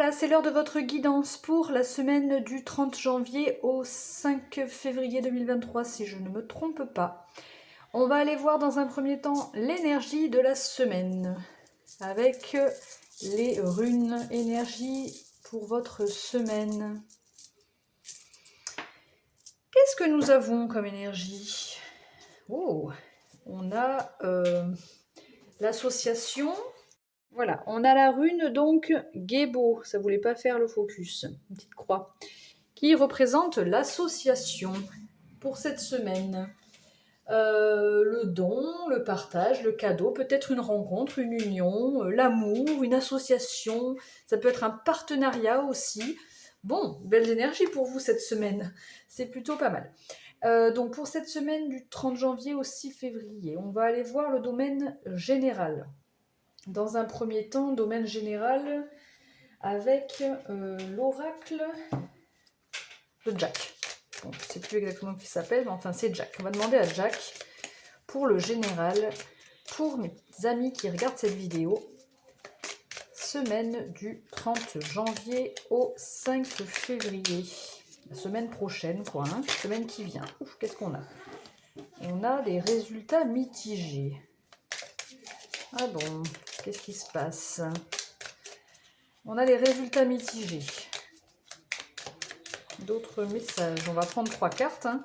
Voilà, c'est l'heure de votre guidance pour la semaine du 30 janvier au 5 février 2023, si je ne me trompe pas. On va aller voir dans un premier temps l'énergie de la semaine, avec les runes énergie pour votre semaine. Qu'est-ce que nous avons comme énergie? Oh, on a l'association. Voilà, on a la rune donc Gebo, ça voulait pas faire le focus, une petite croix, qui représente l'association pour cette semaine. Le don, le partage, le cadeau, peut-être une rencontre, une union, l'amour, une association, ça peut être un partenariat aussi. Bon, belles énergies pour vous cette semaine, c'est plutôt pas mal. Donc pour cette semaine du 30 janvier au 6 février, on va aller voir le domaine général. Dans un premier temps, domaine général avec l'oracle de Jack. Bon, je ne sais plus exactement qui s'appelle, mais enfin c'est Jack. On va demander à Jack pour le général, pour mes amis qui regardent cette vidéo, semaine du 30 janvier au 5 février. La semaine prochaine, quoi, hein, semaine qui vient. Ouf, qu'est-ce qu'on a? On a des résultats mitigés. Ah bon, qu'est-ce qui se passe? On a des résultats mitigés. D'autres messages. On va prendre 3 cartes. Hein.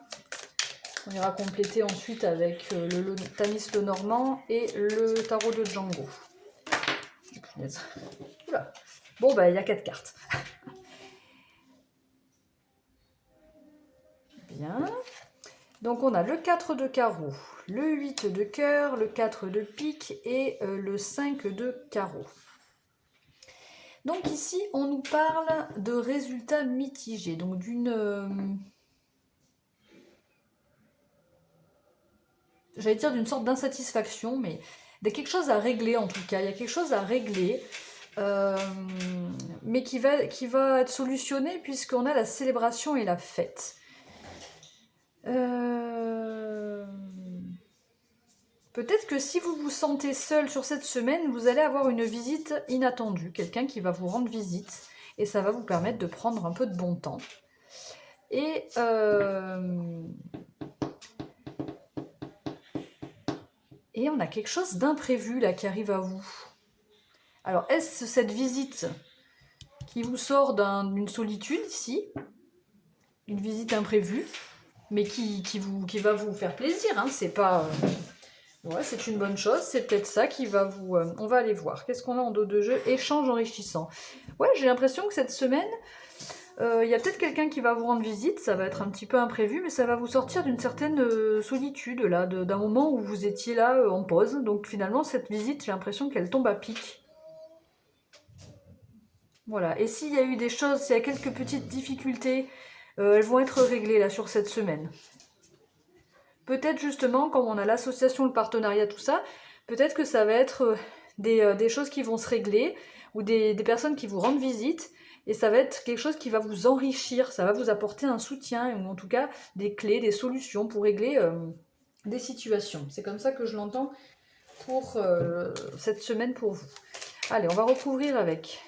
On ira compléter ensuite avec le Tanis le Normand et le tarot de Django. Oula. Bon, bah, il y a 4 cartes. Bien. Donc, on a le 4 de carreau, le 8 de cœur, le 4 de pique et le 5 de carreau. Donc, ici, on nous parle de résultats mitigés. Donc, d'une... j'allais dire d'une sorte d'insatisfaction, mais il y a quelque chose à régler en tout cas. Il y a quelque chose à régler, mais qui va être solutionné puisqu'on a la célébration et la fête. Peut-être que si vous vous sentez seul sur cette semaine, vous allez avoir une visite inattendue, quelqu'un qui va vous rendre visite, et ça va vous permettre de prendre un peu de bon temps. Et on a quelque chose d'imprévu là qui arrive à vous. Alors, est-ce cette visite qui vous sort d'une solitude ici, une visite imprévue, mais qui va vous faire plaisir, hein, c'est pas... ouais, c'est une bonne chose, c'est peut-être ça qui va vous... on va aller voir. Qu'est-ce qu'on a en dos de jeu? Échange enrichissant. Ouais, j'ai l'impression que cette semaine, il y a peut-être quelqu'un qui va vous rendre visite, ça va être un petit peu imprévu, mais ça va vous sortir d'une certaine solitude, là, d'un moment où vous étiez là en pause. Donc finalement, cette visite, j'ai l'impression qu'elle tombe à pic. Voilà, et s'il y a eu des choses, s'il y a quelques petites difficultés, elles vont être réglées là sur cette semaine. Peut-être justement, quand on a l'association, le partenariat, tout ça, peut-être que ça va être des choses qui vont se régler, ou des personnes qui vous rendent visite, et ça va être quelque chose qui va vous enrichir, ça va vous apporter un soutien, ou en tout cas des clés, des solutions pour régler des situations. C'est comme ça que je l'entends pour cette semaine pour vous. Allez, on va recouvrir avec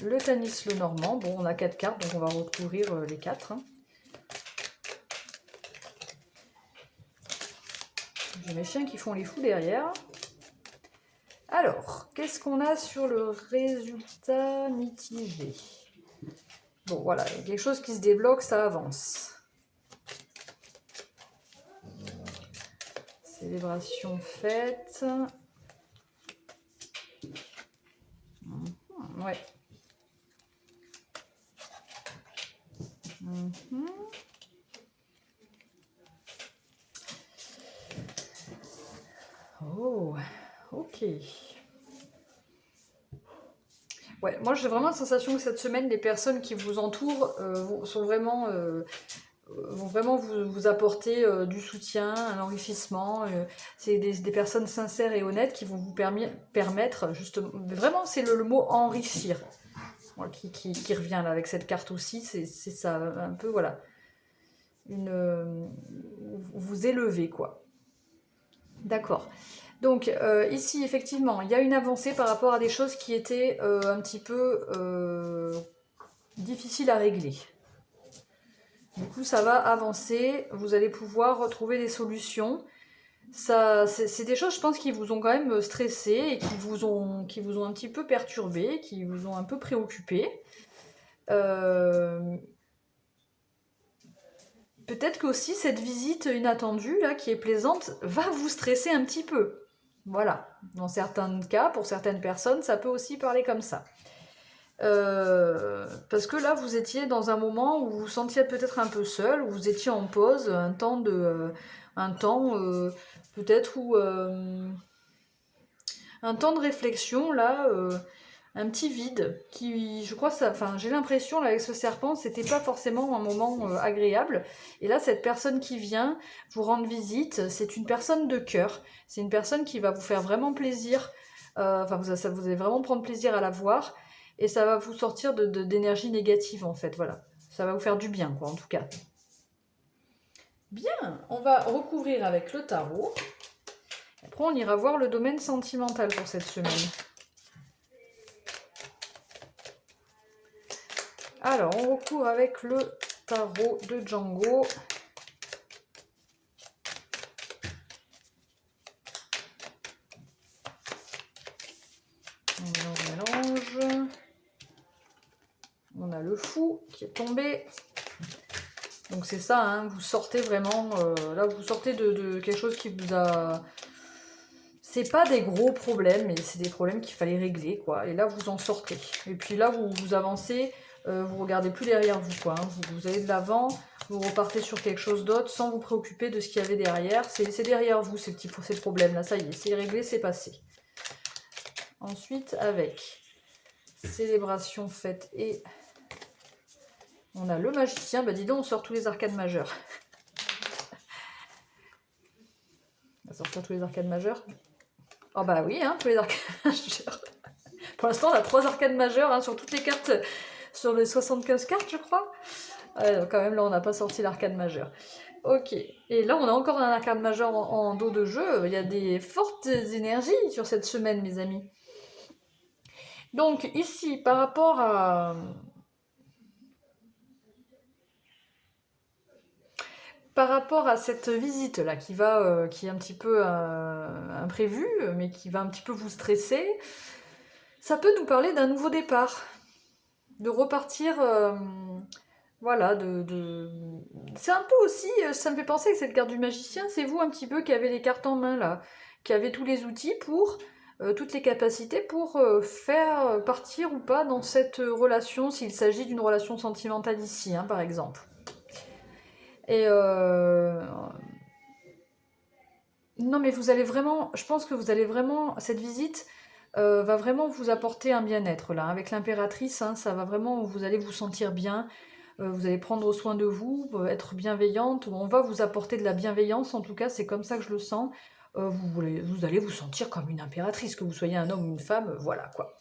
le Tanis le Normand. Bon, on a 4 cartes, donc on va recouvrir les 4. Hein. J'ai mes chiens qui font les fous derrière. Alors, qu'est-ce qu'on a sur le résultat mitigé? Bon, voilà, il y a quelque chose qui se débloque, ça avance. Célébration faite. Ouais. Oh, ok. Ouais, moi j'ai vraiment la sensation que cette semaine, les personnes qui vous entourent vont vraiment vous apporter du soutien, un enrichissement. C'est des personnes sincères et honnêtes qui vont vous permettre, justement, vraiment c'est le mot enrichir qui revient là avec cette carte aussi, c'est ça, un peu, voilà, vous élevez quoi. D'accord. Donc ici, effectivement, il y a une avancée par rapport à des choses qui étaient un petit peu difficile à régler. Du coup, ça va avancer, vous allez pouvoir retrouver des solutions. C'est des choses, je pense, qui vous ont quand même stressé et qui vous ont un petit peu perturbé, qui vous ont un peu préoccupé. Peut-être qu'aussi cette visite inattendue, là, qui est plaisante, va vous stresser un petit peu. Voilà. Dans certains cas, pour certaines personnes, ça peut aussi parler comme ça. Parce que là, vous étiez dans un moment où vous vous sentiez peut-être un peu seul, où vous étiez en pause, un temps peut-être où un temps de réflexion là, un petit vide qui, je crois, ça, enfin, j'ai l'impression là avec ce serpent, c'était pas forcément un moment agréable. Et là, cette personne qui vient vous rendre visite, c'est une personne de cœur, c'est une personne qui va vous faire vraiment plaisir. Enfin, vous allez vraiment prendre plaisir à la voir et ça va vous sortir d'énergie négative en fait. Voilà, ça va vous faire du bien, quoi, en tout cas. Bien, on va recouvrir avec le tarot. Après, on ira voir le domaine sentimental pour cette semaine. Alors, on recouvre avec le tarot de Django. On mélange. On a le fou qui est tombé. Donc c'est ça, hein, vous sortez vraiment... là, vous sortez de quelque chose qui vous a... C'est pas des gros problèmes, mais c'est des problèmes qu'il fallait régler, quoi. Et là, vous en sortez. Et puis là, vous avancez, vous regardez plus derrière vous, quoi. Hein. Vous allez de l'avant, vous repartez sur quelque chose d'autre sans vous préoccuper de ce qu'il y avait derrière. C'est derrière vous, ces problèmes-là. Ça y est, c'est réglé, c'est passé. Ensuite, avec célébration, fête et... On a le magicien. Bah dis donc, on sort tous les arcades majeurs. On va sortir tous les arcades majeurs. Oh bah oui, hein, tous les arcades majeurs. Pour l'instant, on a 3 arcades majeures hein, sur toutes les cartes, sur les 75 cartes, je crois. Donc quand même, là, on n'a pas sorti l'arcade majeur. Ok. Et là, on a encore un arcade majeur en dos de jeu. Il y a des fortes énergies sur cette semaine, mes amis. Donc, ici, par rapport à... Par rapport à cette visite-là, qui est un petit peu imprévue, mais qui va un petit peu vous stresser, ça peut nous parler d'un nouveau départ, de repartir, voilà, c'est un peu aussi, ça me fait penser que cette carte du magicien, c'est vous un petit peu qui avez les cartes en main là, qui avez tous les outils pour, toutes les capacités pour faire partir ou pas dans cette relation, s'il s'agit d'une relation sentimentale ici, hein, par exemple. Et non, mais vous allez vraiment, je pense que vous allez vraiment, cette visite va vraiment vous apporter un bien-être là. Avec l'impératrice, hein, ça va vraiment, vous allez vous sentir bien, vous allez prendre soin de vous, être bienveillante. On va vous apporter de la bienveillance, en tout cas, c'est comme ça que je le sens. Vous allez vous sentir comme une impératrice, que vous soyez un homme ou une femme, voilà quoi.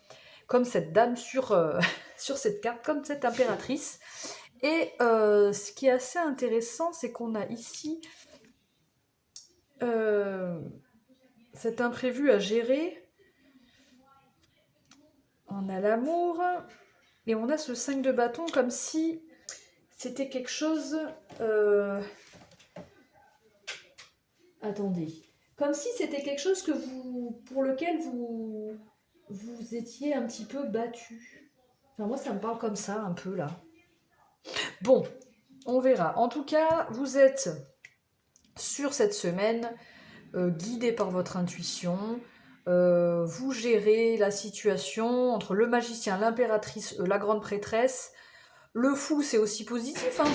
Comme cette dame sur, sur cette carte, comme cette impératrice. Et ce qui est assez intéressant, c'est qu'on a ici cet imprévu à gérer. On a l'amour et on a ce 5 de bâton comme si c'était quelque chose... Attendez. Comme si c'était quelque chose pour lequel vous étiez un petit peu battu. Enfin, moi, ça me parle comme ça, un peu, là. Bon, on verra. En tout cas, vous êtes sur cette semaine guidé par votre intuition. Vous gérez la situation entre le magicien, l'impératrice, la grande prêtresse. Le fou, c'est aussi positif. Hein,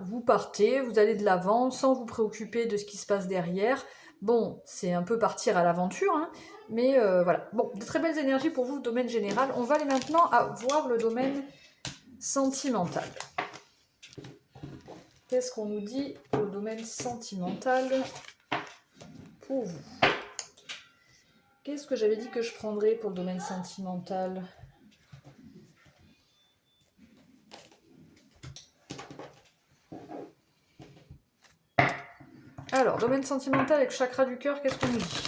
vous partez, vous allez de l'avant sans vous préoccuper de ce qui se passe derrière. Bon, c'est un peu partir à l'aventure, hein, mais voilà. Bon, de très belles énergies pour vous, le domaine général. On va aller maintenant à voir le domaine sentimental. Qu'est-ce qu'on nous dit pour le domaine sentimental pour vous? Qu'est-ce que j'avais dit que je prendrais pour le domaine sentimental? Alors, domaine sentimental avec chakra du cœur, qu'est-ce qu'on nous dit?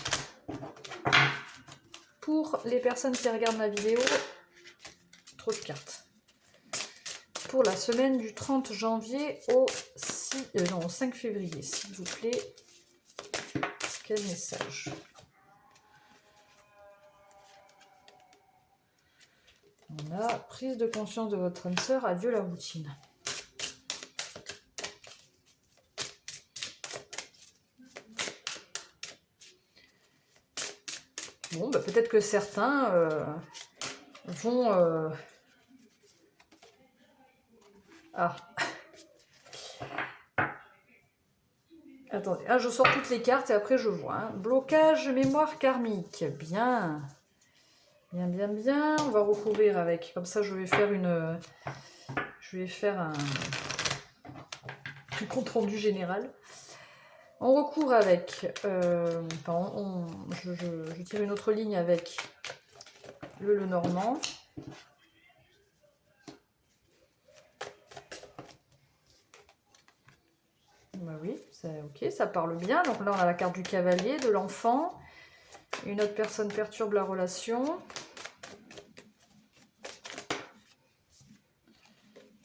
Pour les personnes qui regardent ma vidéo, trop de cartes. Pour la semaine du 30 janvier au 5 février, s'il vous plaît. Quel message? On a prise de conscience de votre âme sœur, adieu la routine. Bon, bah, peut-être que certains vont... Ah. Attendez, je sors toutes les cartes et après je vois. Hein. Blocage, mémoire karmique. Bien. Bien, bien, bien. On va recouvrir avec... Comme ça, je vais faire un compte rendu général. On recouvre avec... je tire une autre ligne avec le Lenormand. Bah oui, ok, ça parle bien. Donc là, on a la carte du cavalier, de l'enfant. Une autre personne perturbe la relation.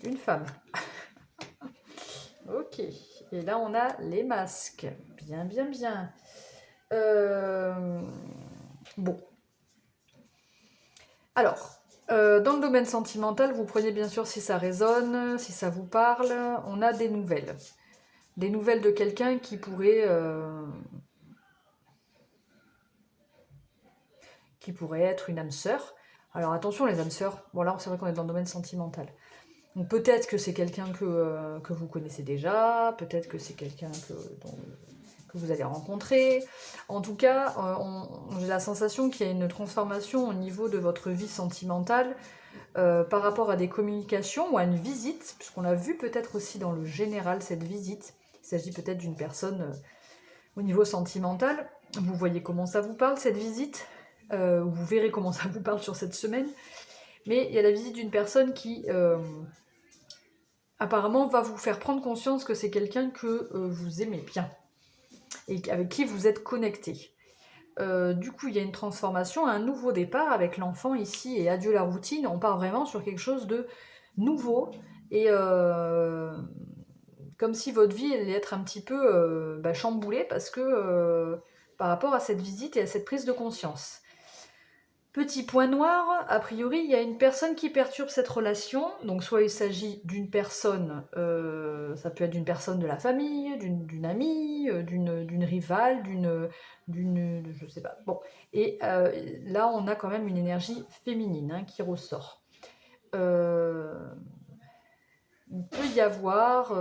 Une femme. Ok. Et là, on a les masques. Bien, bien, bien. Bon. Alors, dans le domaine sentimental, vous prenez bien sûr si ça résonne, si ça vous parle. On a des nouvelles. Des nouvelles de quelqu'un qui pourrait être une âme sœur. Alors attention les âmes sœurs, bon là c'est vrai qu'on est dans le domaine sentimental. Donc peut-être que c'est quelqu'un que vous connaissez déjà, peut-être que c'est quelqu'un que vous allez rencontrer. En tout cas, j'ai la sensation qu'il y a une transformation au niveau de votre vie sentimentale par rapport à des communications ou à une visite, puisqu'on l'a vu peut-être aussi dans le général cette visite. Il s'agit peut-être d'une personne au niveau sentimental. Vous voyez comment ça vous parle cette visite, vous verrez comment ça vous parle sur cette semaine. Mais il y a la visite d'une personne qui apparemment va vous faire prendre conscience que c'est quelqu'un que vous aimez bien et avec qui vous êtes connecté. Du coup, il y a une transformation, un nouveau départ avec l'enfant ici et adieu la routine. On part vraiment sur quelque chose de nouveau et comme si votre vie allait être un petit peu chamboulée parce que par rapport à cette visite et à cette prise de conscience. Petit point noir, a priori, il y a une personne qui perturbe cette relation. Donc soit il s'agit d'une personne, ça peut être d'une personne de la famille, d'une amie, d'une rivale, je sais pas. Bon, et là on a quand même une énergie féminine qui ressort. Il peut y avoir...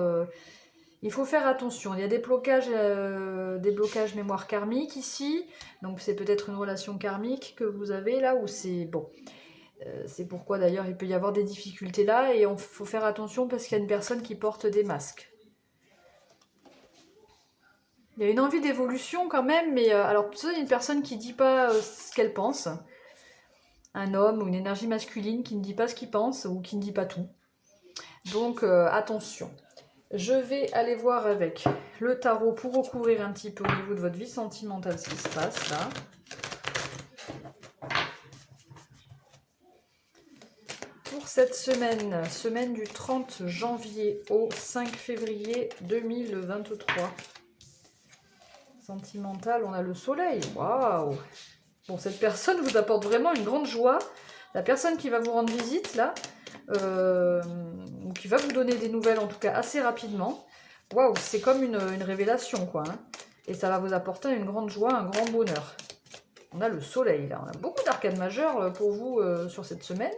il faut faire attention, il y a des blocages mémoire karmique ici, donc c'est peut-être une relation karmique que vous avez là, où c'est bon. C'est pourquoi d'ailleurs il peut y avoir des difficultés là, et il faut faire attention parce qu'il y a une personne qui porte des masques. Il y a une envie d'évolution quand même, mais alors il y a une personne qui ne dit pas ce qu'elle pense, un homme ou une énergie masculine qui ne dit pas ce qu'il pense ou qui ne dit pas tout. Donc attention. Je vais aller voir avec le tarot pour recouvrir un petit peu au niveau de votre vie sentimentale ce qui se passe là. Pour cette semaine du 30 janvier au 5 février 2023. Sentimentale, on a le soleil. Waouh! Bon, cette personne vous apporte vraiment une grande joie. La personne qui va vous rendre visite là, ou qui va vous donner des nouvelles en tout cas assez rapidement. Waouh, c'est comme une révélation quoi. Et ça va vous apporter une grande joie, un grand bonheur. On a le soleil là, on a beaucoup d'arcades majeures pour vous sur cette semaine.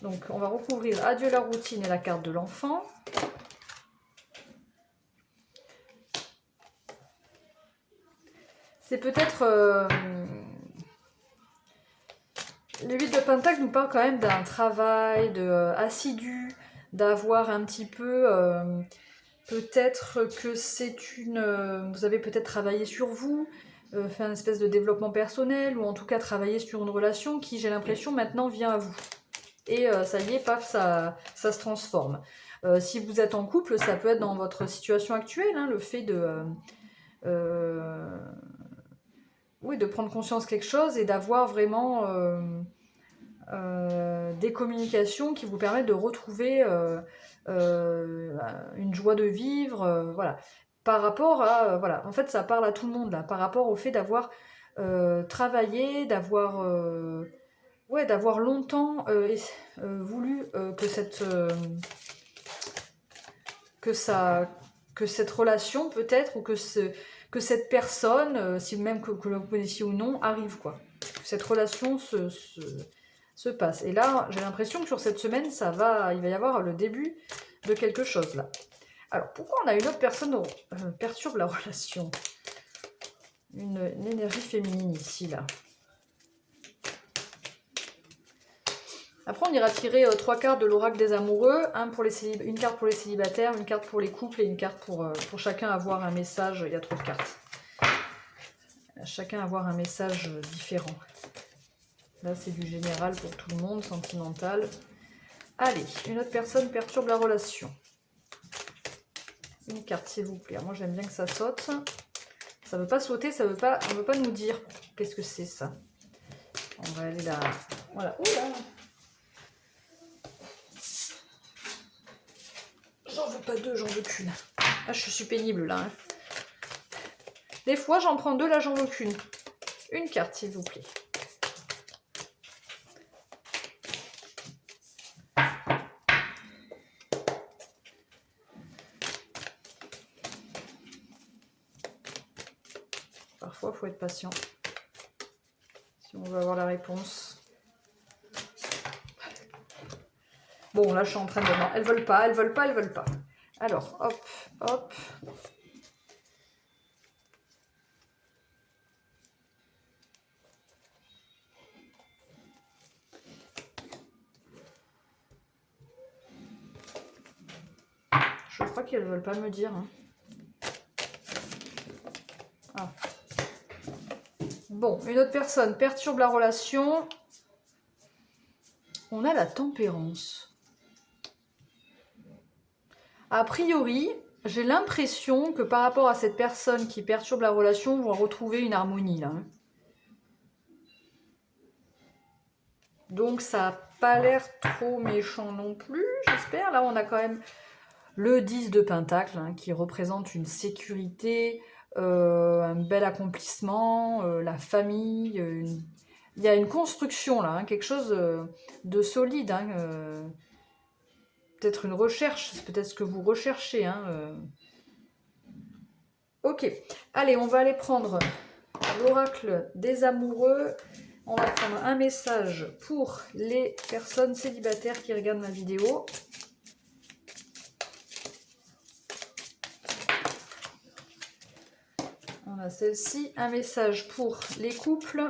Donc on va recouvrir adieu la routine et la carte de l'enfant. C'est peut-être... le 8 de Pentacle nous parle quand même d'un travail assidu, d'avoir un petit peu... peut-être que c'est une... vous avez peut-être travaillé sur vous, fait une espèce de développement personnel, ou en tout cas travaillé sur une relation qui, j'ai l'impression, maintenant vient à vous. Et ça y est, paf, ça se transforme. Si vous êtes en couple, ça peut être dans votre situation actuelle, le fait de prendre conscience de quelque chose et d'avoir vraiment des communications qui vous permettent de retrouver une joie de vivre, voilà. Par rapport à, voilà, en fait ça parle à tout le monde là, par rapport au fait d'avoir travaillé, ouais, d'avoir longtemps voulu que cette relation peut-être, ou que cette personne, si même que vous connaissiez ou non, arrive quoi. Que cette relation se passe. Et là, j'ai l'impression que sur cette semaine, il va y avoir le début de quelque chose là. Alors, pourquoi on a une autre personne perturbe la relation, une énergie féminine ici là. Après, on ira tirer 3 cartes de l'oracle des amoureux, une carte pour les célibataires, une carte pour les couples et une carte pour chacun avoir un message. Il y a trop de cartes. Chacun avoir un message différent. Là, c'est du général pour tout le monde, sentimental. Allez, une autre personne perturbe la relation. Une carte, s'il vous plaît. Moi, j'aime bien que ça saute. Ça ne veut pas sauter, on ne veut pas nous dire qu'est-ce que c'est ça. On va aller là. Voilà. Oula! J'en veux pas deux, j'en veux qu'une. Ah, je suis pénible là. Hein. Des fois, j'en prends deux, là, j'en veux qu'une. Une carte, s'il vous plaît. Parfois, il faut être patient. Si on veut avoir la réponse. Bon, là, je suis en train de... Non, elles veulent pas, elles veulent pas, elles veulent pas. Alors, hop, hop. Je crois qu'elles veulent pas me dire. Hein. Ah. Bon, une autre personne perturbe la relation. On a la tempérance. A priori, j'ai l'impression que par rapport à cette personne qui perturbe la relation, on va retrouver une harmonie là. Donc ça n'a pas l'air trop méchant non plus, j'espère. Là, on a quand même le 10 de Pentacle hein, qui représente une sécurité, un bel accomplissement, la famille. Il y a une construction là, hein, quelque chose de solide. Hein, peut-être une recherche, c'est peut-être ce que vous recherchez. Hein, Ok, allez, on va aller prendre l'oracle des amoureux. On va prendre un message pour les personnes célibataires qui regardent ma vidéo. On a celle-ci. Un message pour les couples.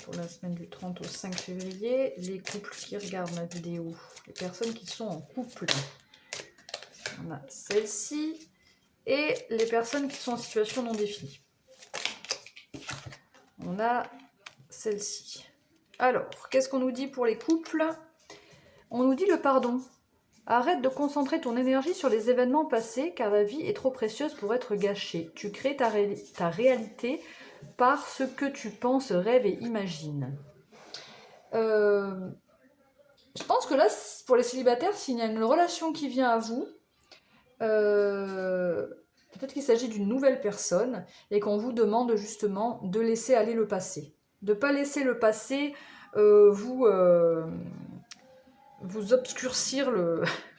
Pour la semaine du 30 au 5 février. Les couples qui regardent ma vidéo. Les personnes qui sont en couple. On a celle-ci. Et les personnes qui sont en situation non définie. On a celle-ci. Alors, qu'est-ce qu'on nous dit pour les couples? On nous dit le pardon. Arrête de concentrer ton énergie sur les événements passés, car la vie est trop précieuse pour être gâchée. Tu crées ta réalité par ce que tu penses, rêves et imagines. Je pense que là, pour les célibataires, s'il y a une relation qui vient à vous, peut-être qu'il s'agit d'une nouvelle personne et qu'on vous demande justement de laisser aller le passé. De ne pas laisser le passé vous obscurcir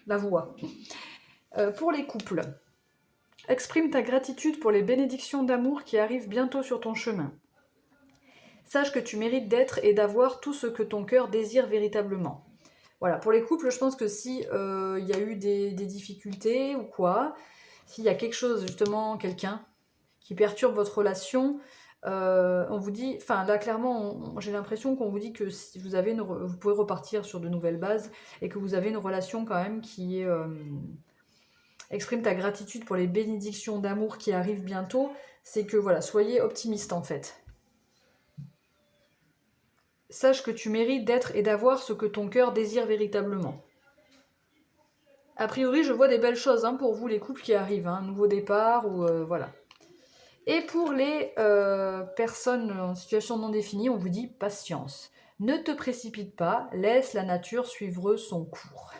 la voie. Pour les couples, exprime ta gratitude pour les bénédictions d'amour qui arrivent bientôt sur ton chemin. Sache que tu mérites d'être et d'avoir tout ce que ton cœur désire véritablement. Voilà, pour les couples, je pense que si y a eu des difficultés ou quoi, s'il y a quelque chose, justement, quelqu'un qui perturbe votre relation, on vous dit, enfin là clairement, j'ai l'impression qu'on vous dit que si vous avez vous pouvez repartir sur de nouvelles bases et que vous avez une relation quand même qui est... exprime ta gratitude pour les bénédictions d'amour qui arrivent bientôt, c'est que voilà, soyez optimiste en fait. Sache que tu mérites d'être et d'avoir ce que ton cœur désire véritablement. A priori, je vois des belles choses hein, pour vous, les couples qui arrivent, hein, un nouveau départ ou voilà. Et pour les personnes en situation non définie, on vous dit patience. Ne te précipite pas, laisse la nature suivre son cours.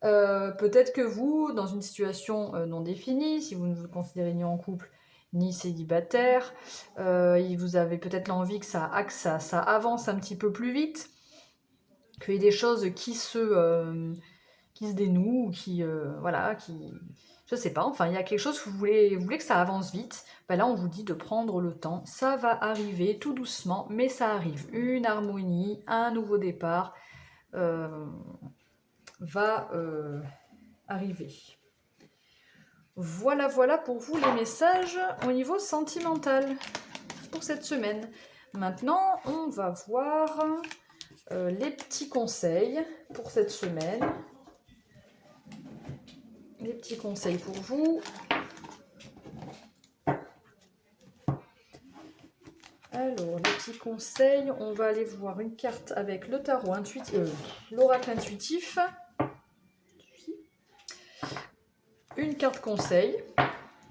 Peut-être que vous, dans une situation non définie, si vous ne vous considérez ni en couple ni célibataire, vous avez peut-être l'envie que ça avance un petit peu plus vite, qu'il y ait des choses qui se dénouent, je sais pas, enfin il y a quelque chose que vous voulez que ça avance vite. Ben là on vous dit de prendre le temps, ça va arriver tout doucement, mais ça arrive. Une harmonie, un nouveau départ va arriver. Voilà pour vous les messages au niveau sentimental pour cette semaine. Maintenant, on va voir les petits conseils pour cette semaine. Les petits conseils pour vous. Alors, les petits conseils, on va aller voir une carte avec le tarot intuitif, l'oracle intuitif. Une carte conseil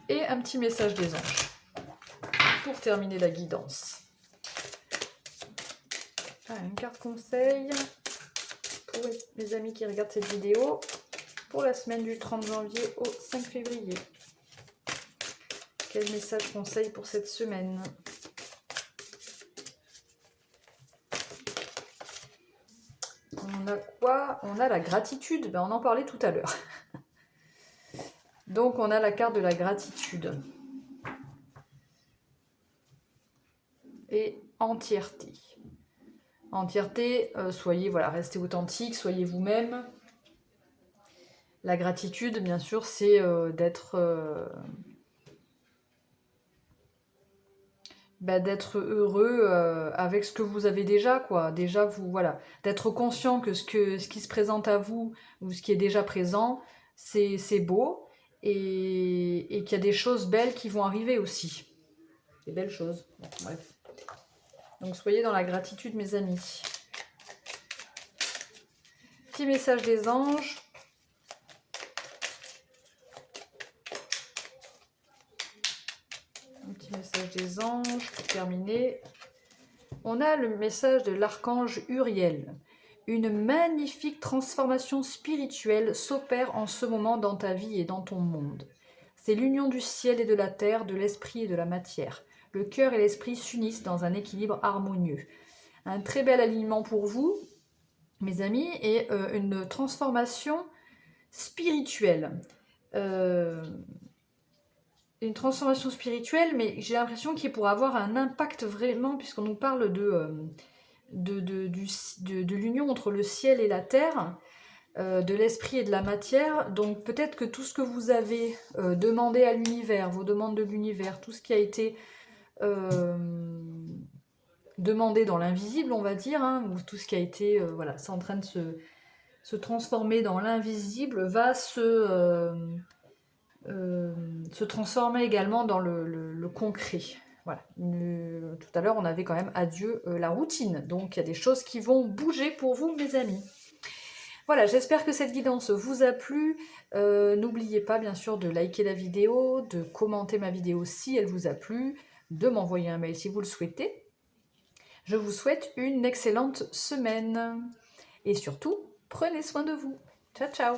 et un petit message des anges pour terminer la guidance. Une carte conseil pour mes amis qui regardent cette vidéo pour la semaine du 30 janvier au 5 février. Quel message conseil pour cette semaine? On a quoi? On a la gratitude, on en parlait tout à l'heure. Donc on a la carte de la gratitude. Et entièreté. Entièreté, restez authentique, soyez vous-même. La gratitude, bien sûr, c'est d'être heureux avec ce que vous avez déjà, quoi. Déjà, d'être conscient que ce qui se présente à vous ou ce qui est déjà présent, c'est beau et qu'il y a des choses belles qui vont arriver aussi. Des belles choses. Bon, bref. Donc, soyez dans la gratitude, mes amis. Petit message des anges. Un petit message des anges pour terminer. On a le message de l'archange Uriel. Une magnifique transformation spirituelle s'opère en ce moment dans ta vie et dans ton monde. C'est l'union du ciel et de la terre, de l'esprit et de la matière. Le cœur et l'esprit s'unissent dans un équilibre harmonieux. Un très bel alignement pour vous, mes amis, et une transformation spirituelle. Une transformation spirituelle, mais j'ai l'impression qu'il pourra avoir un impact vraiment, puisqu'on nous parle de l'union entre le ciel et la terre, de l'esprit et de la matière. Donc peut-être que tout ce que vous avez demandé à l'univers, vos demandes de l'univers, tout ce qui a été demandé dans l'invisible, on va dire, ou tout ce qui a été, c'est en train de se transformer dans l'invisible, va se transformer également dans le concret. Voilà. Tout à l'heure, on avait quand même adieu la routine. Donc, il y a des choses qui vont bouger pour vous, mes amis. Voilà, j'espère que cette guidance vous a plu. N'oubliez pas, bien sûr, de liker la vidéo, de commenter ma vidéo si elle vous a plu, de m'envoyer un mail si vous le souhaitez. Je vous souhaite une excellente semaine. Et surtout, prenez soin de vous. Ciao, ciao!